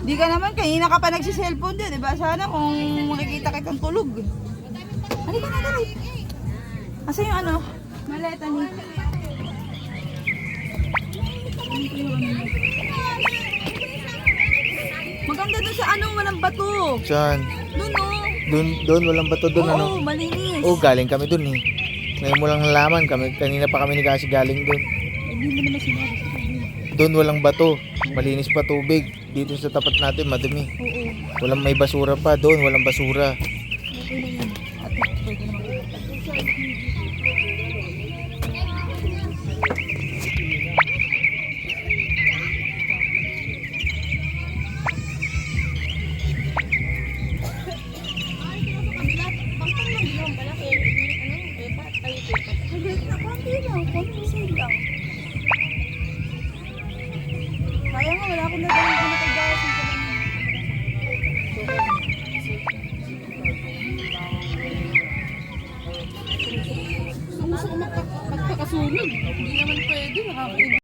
Di ka naman, kanina ka pa nagsiselfone din, diba? Sana kung makikita kitang tulog. Halika na, dali. Asa yung ano? Maleta ni. Maganda dun sa ano, walang bato. Saan? Dun oh. Doon, walang bato doon ano? Oo, malinis. Oh, galing kami doon eh. Ngayon mo lang nalaman kami, kanina pa kami ni Kasi galing doon. Hindi mo naman sinabi. Doon walang bato, malinis pa tubig. Dito sa tapat natin madumi. Oo. Walang may basura pa, doon walang basura. Okay na yan. Ate, pwede naman. Kaya nga, wala akong nadalang pinapagawa sa kanila. Gusto ko magpakasunod. Hindi naman pwede.